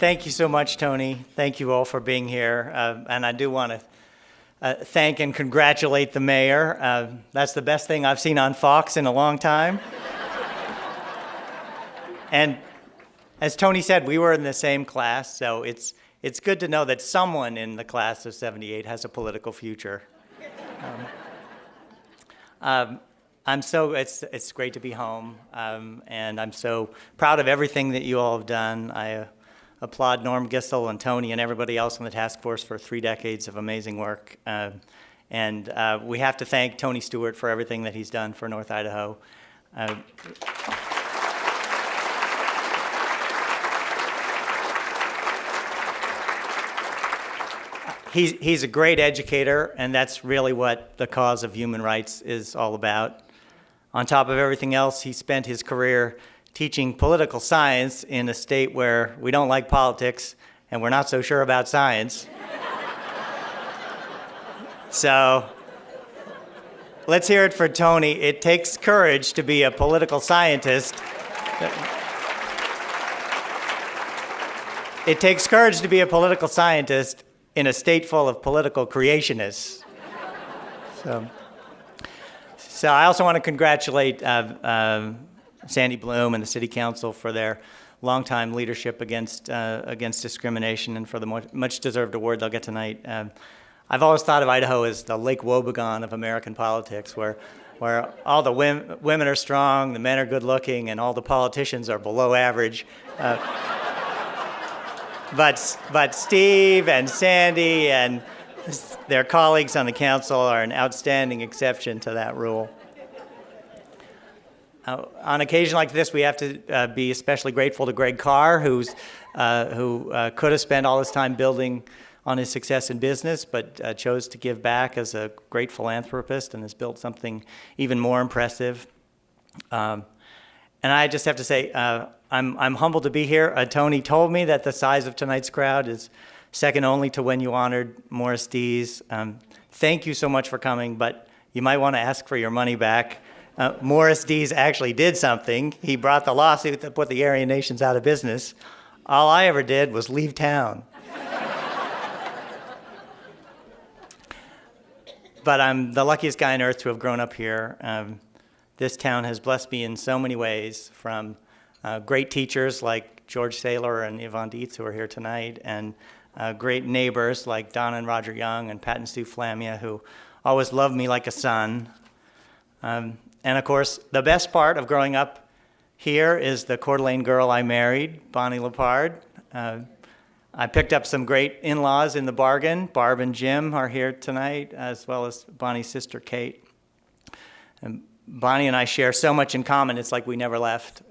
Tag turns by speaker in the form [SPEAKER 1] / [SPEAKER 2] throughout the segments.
[SPEAKER 1] Thank you so much, Tony. Thank you all for being here. And I do want to thank and congratulate the mayor. That's the best thing I've seen on Fox in a long time. And as Tony said, we were in the same class, so it's good to know that someone in the class of '78 has a political future. It's great to be home, and I'm so proud of everything that you all have done. I applaud Norm Gissel and Tony and everybody else on the task force for 3 decades of amazing work. And we have to thank Tony Stewart for everything that he's done for North Idaho. He's a great educator, and that's really what the cause of human rights is all about. On top of everything else, he spent his career teaching political science in a state where we don't like politics and we're not so sure about science. So let's hear it for Tony. It takes courage to be a political scientist. It takes courage to be a political scientist in a state full of political creationists. So I also want to congratulate Sandy Bloom and the City Council for their longtime leadership against discrimination and for the much-deserved award they'll get tonight. I've always thought of Idaho as the Lake Wobegon of American politics, where all the women are strong, the men are good-looking, and all the politicians are below average. But Steve and Sandy and their colleagues on the council are an outstanding exception to that rule. On occasion like this, we have to be especially grateful to Greg Carr, who could have spent all his time building on his success in business, but chose to give back as a great philanthropist and has built something even more impressive. And I just have to say, I'm humbled to be here. Tony told me that the size of tonight's crowd is second only to when you honored Morris Dees. Thank you so much for coming, but you might want to ask for your money back. Morris Dees actually did something. He brought the lawsuit that put the Aryan nations out of business. All I ever did was leave town. But I'm the luckiest guy on earth to have grown up here. This town has blessed me in so many ways, from great teachers like George Saylor and Yvonne Dietz, who are here tonight, and great neighbors like Donna and Roger Young and Pat and Sue Flamia, who always loved me like a son. And of course, the best part of growing up here is the Coeur d'Alene girl I married, Bonnie Lepard. I picked up some great in-laws in the bargain. Barb and Jim are here tonight, as well as Bonnie's sister, Kate. And Bonnie and I share so much in common, it's like we never left.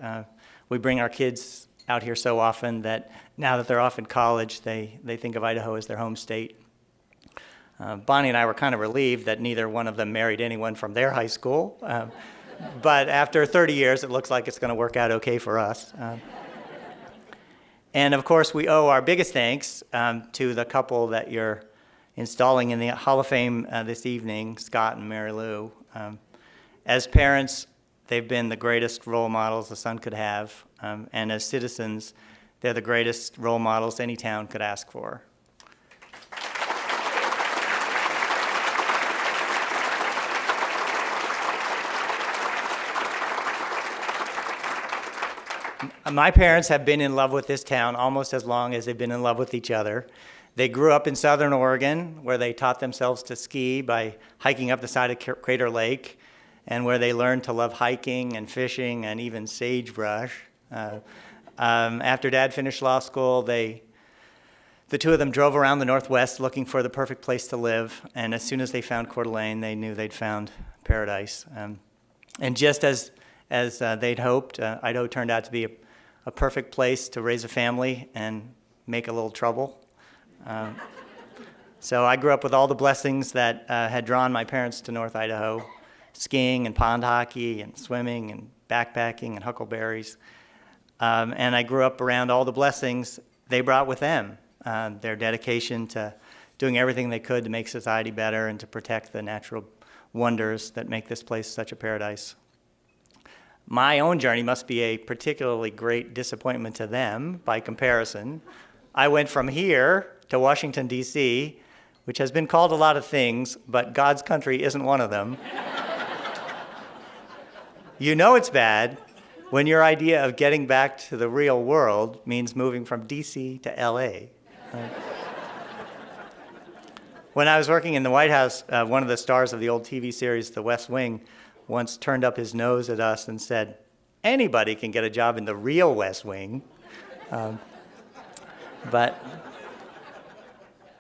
[SPEAKER 1] We bring our kids out here so often that now that they're off in college, they think of Idaho as their home state. Bonnie and I were kind of relieved that neither one of them married anyone from their high school. But after 30 years, it looks like it's going to work out okay for us. And of course, we owe our biggest thanks to the couple that you're installing in the Hall of Fame this evening, Scott and Mary Lou. As parents, they've been the greatest role models a son could have. And as citizens, they're the greatest role models any town could ask for. My parents have been in love with this town almost as long as they've been in love with each other. They grew up in Southern Oregon, where they taught themselves to ski by hiking up the side of Crater Lake, and where they learned to love hiking and fishing and even sagebrush. After Dad finished law school, the two of them drove around the Northwest looking for the perfect place to live, and as soon as they found Coeur d'Alene, they knew they'd found paradise. And just as they'd hoped, Idaho turned out to be a perfect place to raise a family and make a little trouble. So I grew up with all the blessings that had drawn my parents to North Idaho: skiing and pond hockey and swimming and backpacking and huckleberries. And I grew up around all the blessings they brought with them, their dedication to doing everything they could to make society better and to protect the natural wonders that make this place such a paradise. My own journey must be a particularly great disappointment to them by comparison. I went from here to Washington, D.C., which has been called a lot of things, but God's country isn't one of them. You know it's bad when your idea of getting back to the real world means moving from D.C. to L.A. When I was working in the White House, one of the stars of the old TV series, The West Wing, once turned up his nose at us and said, "Anybody can get a job in the real West Wing." But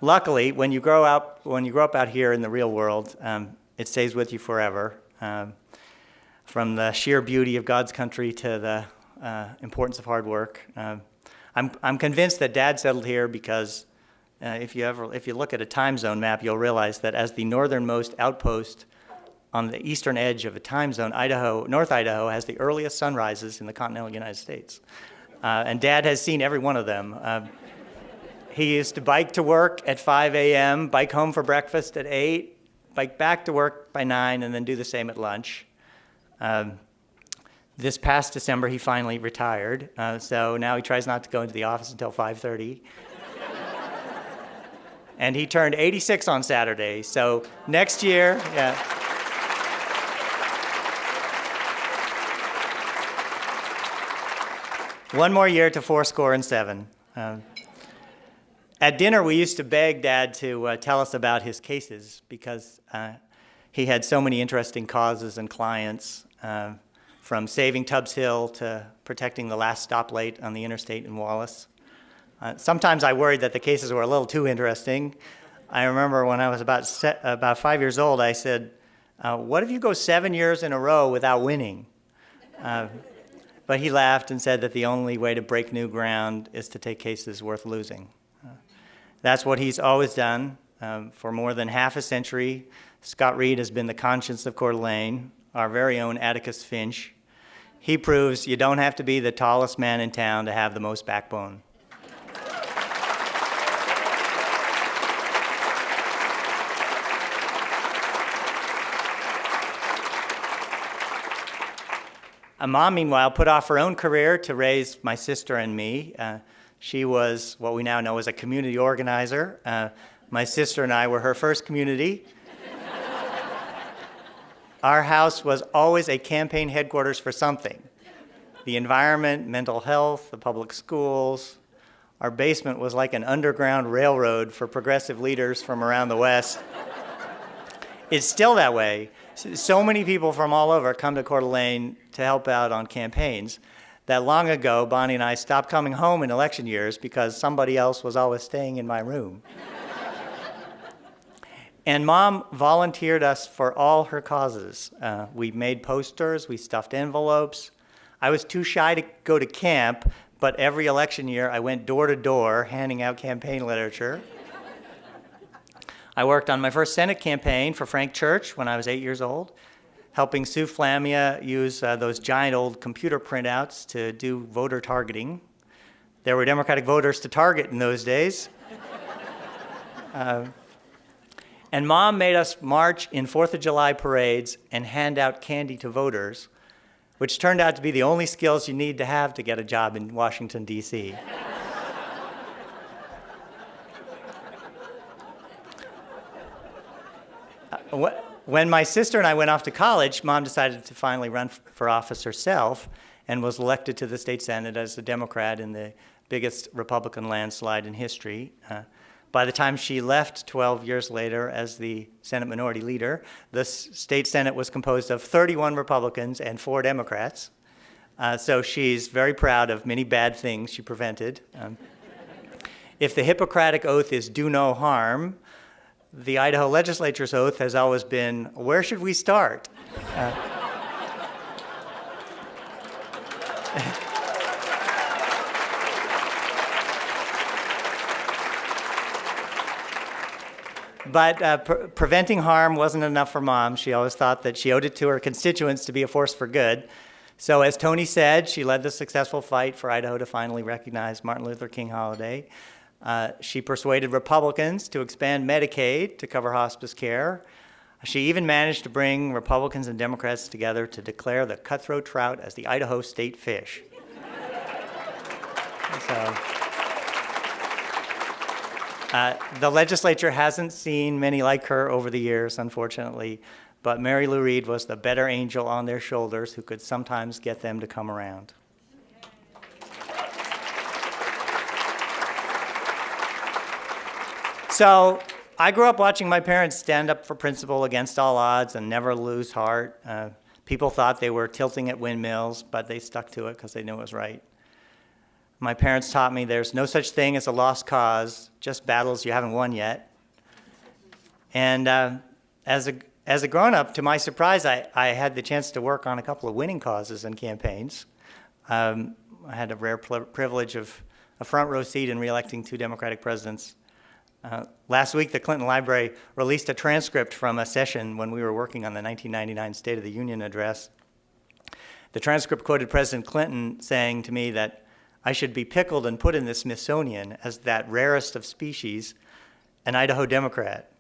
[SPEAKER 1] luckily, when you grow up out here in the real world, it stays with you forever. From the sheer beauty of God's country to the importance of hard work. I'm convinced that Dad settled here because if you look at a time zone map, you'll realize that as the northernmost outpost on the eastern edge of a time zone, North Idaho has the earliest sunrises in the continental United States. And Dad has seen every one of them. He used to bike to work at 5 a.m., bike home for breakfast at 8, bike back to work by 9, and then do the same at lunch. This past December, he finally retired, so now he tries not to go into the office until 5:30. And he turned 86 on Saturday, so next year, yeah. One more year to 77. At dinner, we used to beg Dad to tell us about his cases because he had so many interesting causes and clients, from saving Tubbs Hill to protecting the last stoplight on the interstate in Wallace. Sometimes I worried that the cases were a little too interesting. I remember when I was about 5 years old, I said, "What if you go 7 years in a row without winning?" But he laughed and said that the only way to break new ground is to take cases worth losing. That's what he's always done. For more than half a century, Scott Reed has been the conscience of Coeur d'Alene, our very own Atticus Finch. He proves you don't have to be the tallest man in town to have the most backbone. Mom, meanwhile, put off her own career to raise my sister and me. She was what we now know as a community organizer. My sister and I were her first community. Our house was always a campaign headquarters for something. The environment, mental health, the public schools. Our basement was like an underground railroad for progressive leaders from around the West. It's still that way. So many people from all over come to Coeur d'Alene to help out on campaigns that long ago, Bonnie and I stopped coming home in election years because somebody else was always staying in my room. And Mom volunteered us for all her causes. We made posters, we stuffed envelopes. I was too shy to go to camp, but every election year I went door to door handing out campaign literature. I worked on my first Senate campaign for Frank Church when I was 8 years old, helping Sue Flamia use those giant old computer printouts to do voter targeting. There were Democratic voters to target in those days. And Mom made us march in 4th of July parades and hand out candy to voters, which turned out to be the only skills you need to have to get a job in Washington, D.C. When my sister and I went off to college, Mom decided to finally run for office herself and was elected to the state Senate as a Democrat in the biggest Republican landslide in history. By the time she left 12 years later as the Senate Minority Leader, the state Senate was composed of 31 Republicans and 4 Democrats. So she's very proud of many bad things she prevented. If the Hippocratic Oath is do no harm, the Idaho legislature's oath has always been, where should we start? But preventing harm wasn't enough for Mom. She always thought that she owed it to her constituents to be a force for good. So as Tony said, she led the successful fight for Idaho to finally recognize Martin Luther King holiday. She persuaded Republicans to expand Medicaid to cover hospice care. She even managed to bring Republicans and Democrats together to declare the cutthroat trout as the Idaho state fish. So, The legislature hasn't seen many like her over the years, unfortunately, but Mary Lou Reed was the better angel on their shoulders who could sometimes get them to come around. So I grew up watching my parents stand up for principle against all odds and never lose heart. People thought they were tilting at windmills, but they stuck to it because they knew it was right. My parents taught me there's no such thing as a lost cause, just battles you haven't won yet. And as a grown-up, to my surprise, I had the chance to work on a couple of winning causes and campaigns. I had a rare privilege of a front row seat in re-electing 2 Democratic presidents. Last week, the Clinton Library released a transcript from a session when we were working on the 1999 State of the Union address. The transcript quoted President Clinton saying to me that I should be pickled and put in the Smithsonian as that rarest of species, an Idaho Democrat.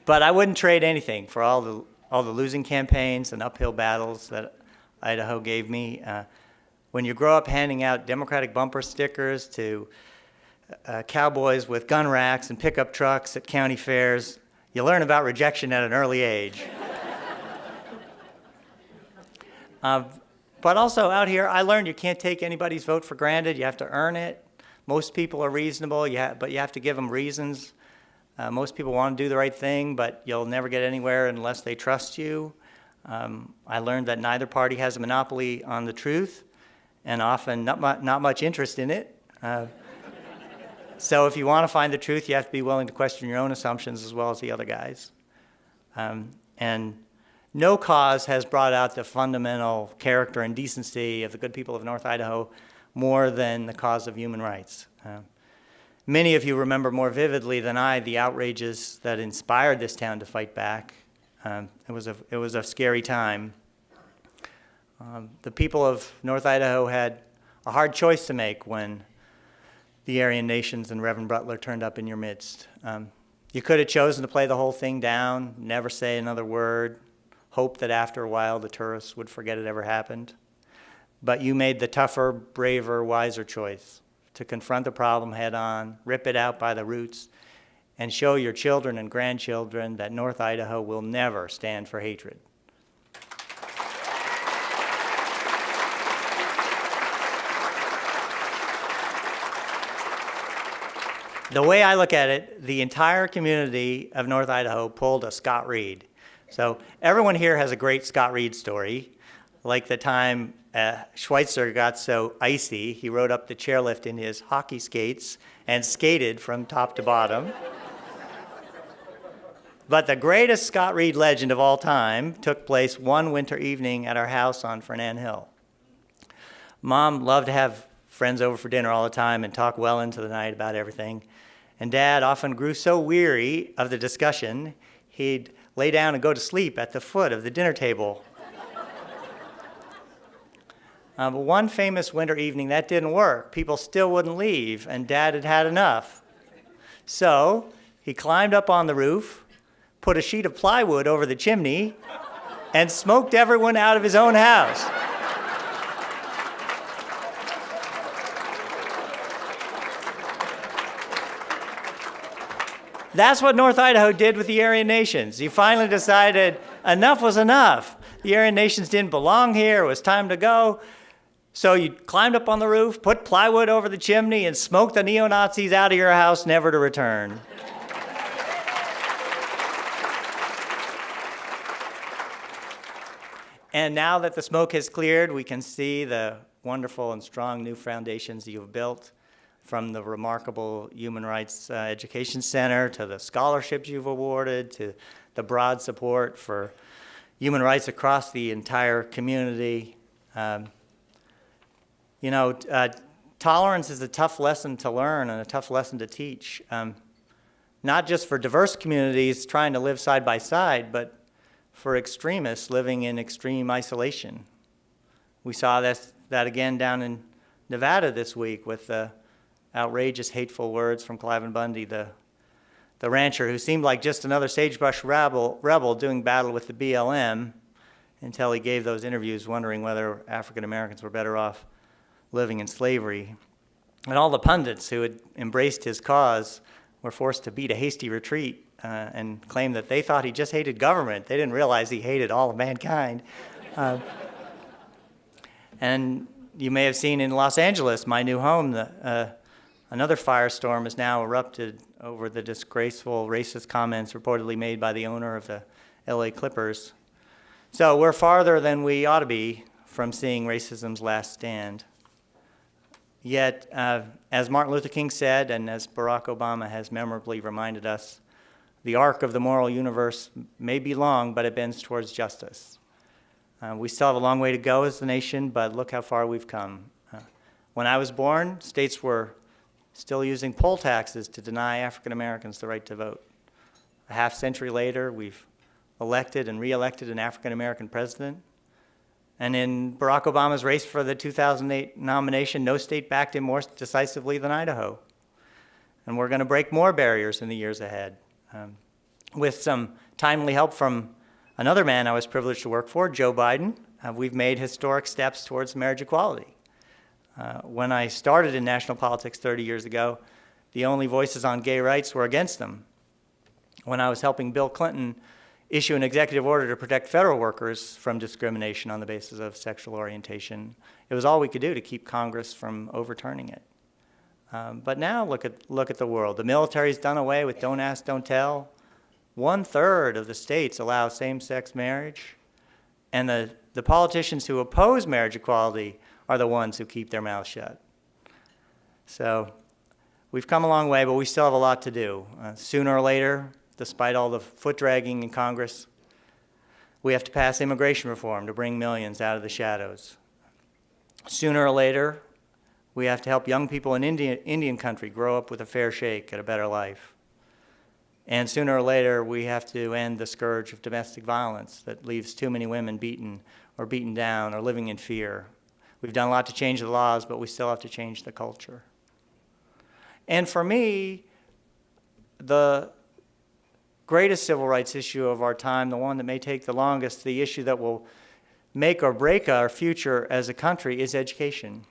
[SPEAKER 1] But I wouldn't trade anything for all the losing campaigns and uphill battles that Idaho gave me. When you grow up handing out Democratic bumper stickers to cowboys with gun racks and pickup trucks at county fairs, you learn about rejection at an early age. But also out here, I learned you can't take anybody's vote for granted. You have to earn it. Most people are reasonable, but you have to give them reasons. Most people want to do the right thing, but you'll never get anywhere unless they trust you. I learned that neither party has a monopoly on the truth, and often not much interest in it. So if you want to find the truth, you have to be willing to question your own assumptions as well as the other guys. And no cause has brought out the fundamental character and decency of the good people of North Idaho more than the cause of human rights. Many of you remember more vividly than I the outrages that inspired this town to fight back. It was a scary time. The people of North Idaho had a hard choice to make when the Aryan nations and Reverend Butler turned up in your midst. You could have chosen to play the whole thing down, never say another word, hope that after a while the tourists would forget it ever happened. But you made the tougher, braver, wiser choice to confront the problem head on, rip it out by the roots, and show your children and grandchildren that North Idaho will never stand for hatred. The way I look at it, the entire community of North Idaho pulled a Scott Reed. So everyone here has a great Scott Reed story, like the time Schweitzer got so icy, he rode up the chairlift in his hockey skates and skated from top to bottom. But the greatest Scott Reed legend of all time took place one winter evening at our house on Fernan Hill. Mom loved to have friends over for dinner all the time and talk well into the night about everything. And Dad often grew so weary of the discussion, he'd lay down and go to sleep at the foot of the dinner table. But one famous winter evening, that didn't work. People still wouldn't leave, and Dad had had enough. So he climbed up on the roof, put a sheet of plywood over the chimney, and smoked everyone out of his own house. That's what North Idaho did with the Aryan nations. You finally decided enough was enough. The Aryan nations didn't belong here. It was time to go. So you climbed up on the roof, put plywood over the chimney, and smoked the neo-Nazis out of your house, never to return. And now that the smoke has cleared, we can see the wonderful and strong new foundations you've built, from the remarkable Human Rights Education Center to the scholarships you've awarded to the broad support for human rights across the entire community. Tolerance is a tough lesson to learn and a tough lesson to teach, not just for diverse communities trying to live side by side, but for extremists living in extreme isolation. We saw that again down in Nevada this week with the outrageous, hateful words from Cliven Bundy, the rancher who seemed like just another sagebrush rebel doing battle with the BLM until he gave those interviews wondering whether African Americans were better off living in slavery. And all the pundits who had embraced his cause were forced to beat a hasty retreat and claim that they thought he just hated government. They didn't realize he hated all of mankind. And you may have seen in Los Angeles, my new home, another firestorm has now erupted over the disgraceful racist comments reportedly made by the owner of the LA Clippers. So we're farther than we ought to be from seeing racism's last stand. Yet, as Martin Luther King said, and as Barack Obama has memorably reminded us, the arc of the moral universe may be long, but it bends towards justice. We still have a long way to go as a nation, but look how far we've come. When I was born, states were still using poll taxes to deny African Americans the right to vote. A half century later, we've elected and re-elected an African American president. And in Barack Obama's race for the 2008 nomination, no state backed him more decisively than Idaho. And we're going to break more barriers in the years ahead. With some timely help from another man I was privileged to work for, Joe Biden, we've made historic steps towards marriage equality. When I started in national politics 30 years ago, the only voices on gay rights were against them. When I was helping Bill Clinton issue an executive order to protect federal workers from discrimination on the basis of sexual orientation, it was all we could do to keep Congress from overturning it. But now look at the world. The military's done away with don't ask, don't tell. 1/3 of the states allow same-sex marriage. And the politicians who oppose marriage equality are the ones who keep their mouths shut. So we've come a long way, but we still have a lot to do. Sooner or later, despite all the foot-dragging in Congress, we have to pass immigration reform to bring millions out of the shadows. Sooner or later, we have to help young people in Indian country grow up with a fair shake at a better life. And sooner or later, we have to end the scourge of domestic violence that leaves too many women beaten or beaten down or living in fear. We've done a lot to change the laws, but we still have to change the culture. And for me, the greatest civil rights issue of our time, the one that may take the longest, the issue that will make or break our future as a country, is education.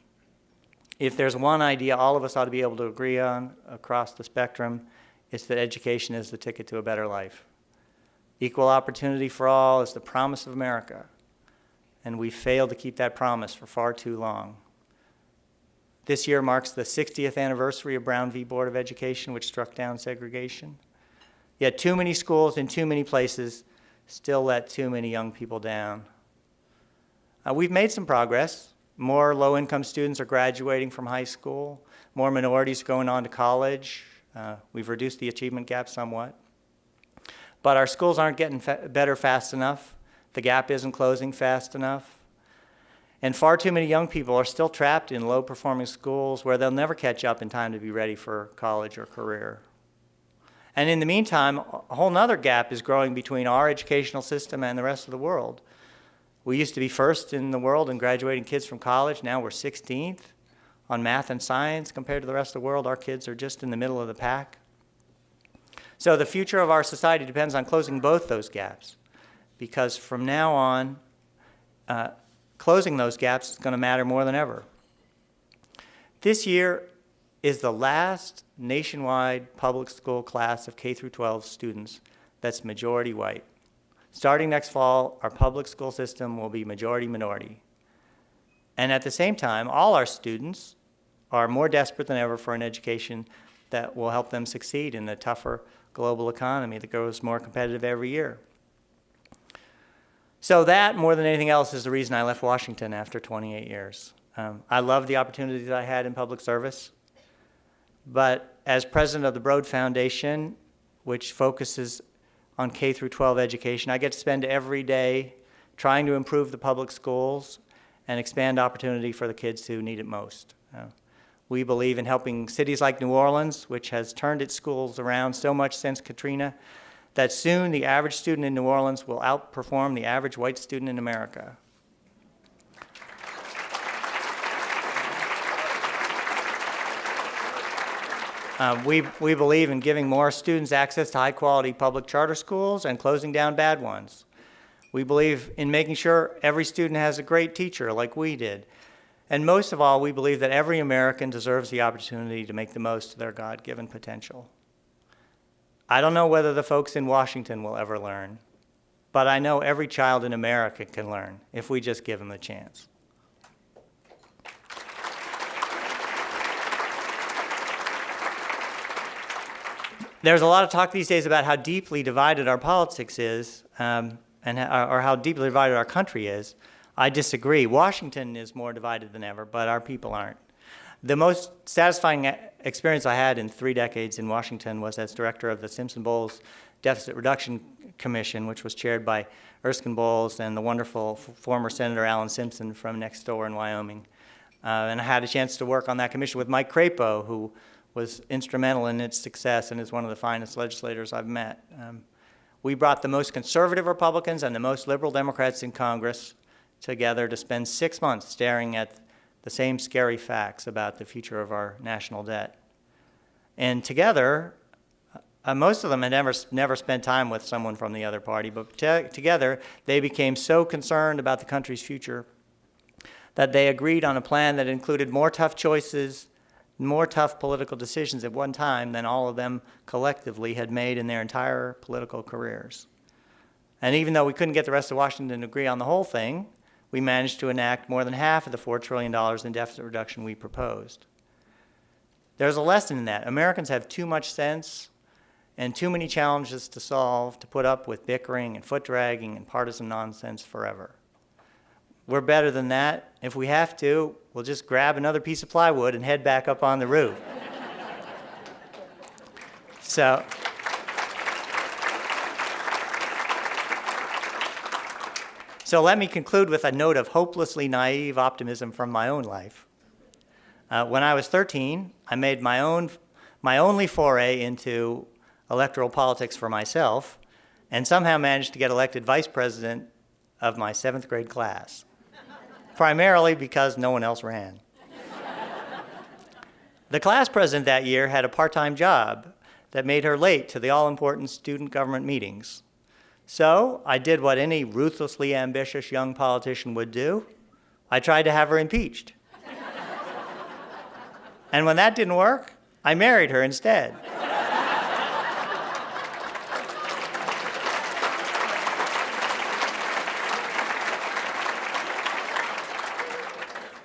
[SPEAKER 1] If there's one idea all of us ought to be able to agree on across the spectrum, it's that education is the ticket to a better life. Equal opportunity for all is the promise of America, and we failed to keep that promise for far too long. This year marks the 60th anniversary of Brown v. Board of Education, which struck down segregation. Yet too many schools in too many places still let too many young people down. We've made some progress. More low-income students are graduating from high school. More minorities are going on to college. We've reduced the achievement gap somewhat. But our schools aren't getting better fast enough. The gap isn't closing fast enough. And far too many young people are still trapped in low-performing schools where they'll never catch up in time to be ready for college or career. And in the meantime, a whole nother gap is growing between our educational system and the rest of the world. We used to be first in the world in graduating kids from college. Now we're 16th on math and science. Compared to the rest of the world, our kids are just in the middle of the pack. So the future of our society depends on closing both those gaps, because from now on, closing those gaps is going to matter more than ever. This year is the last nationwide public school class of K through 12 students that's majority white. Starting next fall, our public school system will be majority minority. And at the same time, all our students are more desperate than ever for an education that will help them succeed in the tougher global economy that grows more competitive every year. So that, more than anything else, is the reason I left Washington after 28 years. I love the opportunities I had in public service, but as president of the Broad Foundation, which focuses on K through 12 education, I get to spend every day trying to improve the public schools and expand opportunity for the kids who need it most. We believe in helping cities like New Orleans, which has turned its schools around so much since Katrina, that soon the average student in New Orleans will outperform the average white student in America. We believe in giving more students access to high-quality public charter schools and closing down bad ones. We believe in making sure every student has a great teacher like we did. And most of all, we believe that every American deserves the opportunity to make the most of their God-given potential. I don't know whether the folks in Washington will ever learn, but I know every child in America can learn if we just give them a chance. There's a lot of talk these days about how deeply divided our politics is, or how deeply divided our country is. I disagree. Washington is more divided than ever, but our people aren't. The most satisfying experience I had in 3 decades in Washington was as director of the Simpson-Bowles Deficit Reduction Commission, which was chaired by Erskine Bowles and the wonderful former Senator Alan Simpson from next door in Wyoming. And I had a chance to work on that commission with Mike Crapo, who was instrumental in its success and is one of the finest legislators I've met. We brought the most conservative Republicans and the most liberal Democrats in Congress together to spend 6 months staring at the same scary facts about the future of our national debt. And together, most of them had never spent time with someone from the other party, but together they became so concerned about the country's future that they agreed on a plan that included more tough choices, more tough political decisions at one time than all of them collectively had made in their entire political careers. And even though we couldn't get the rest of Washington to agree on the whole thing, we managed to enact more than half of the $4 trillion in deficit reduction we proposed. There's a lesson in that. Americans have too much sense and too many challenges to solve to put up with bickering and foot-dragging and partisan nonsense forever. We're better than that. If we have to, we'll just grab another piece of plywood and head back up on the roof. So let me conclude with a note of hopelessly naive optimism from my own life. When I was 13, I made my only foray into electoral politics for myself and somehow managed to get elected vice president of my 7th grade class, primarily because no one else ran. The class president that year had a part-time job that made her late to the all-important student government meetings. So I did what any ruthlessly ambitious young politician would do. I tried to have her impeached. And when that didn't work, I married her instead.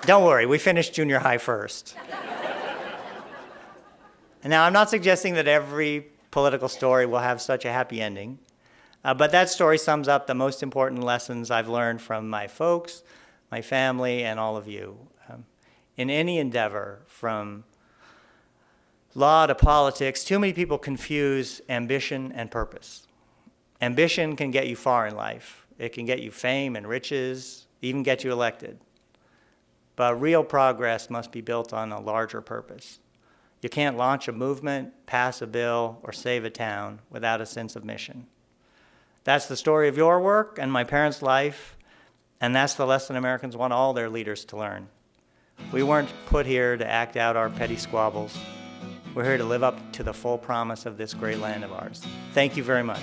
[SPEAKER 1] Don't worry, we finished junior high first. And now, I'm not suggesting that every political story will have such a happy ending, but that story sums up the most important lessons I've learned from my folks, my family, and all of you. In any endeavor, from law to politics, too many people confuse ambition and purpose. Ambition can get you far in life. It can get you fame and riches, even get you elected. But real progress must be built on a larger purpose. You can't launch a movement, pass a bill, or save a town without a sense of mission. That's the story of your work and my parents' life, and that's the lesson Americans want all their leaders to learn. We weren't put here to act out our petty squabbles. We're here to live up to the full promise of this great land of ours. Thank you very much.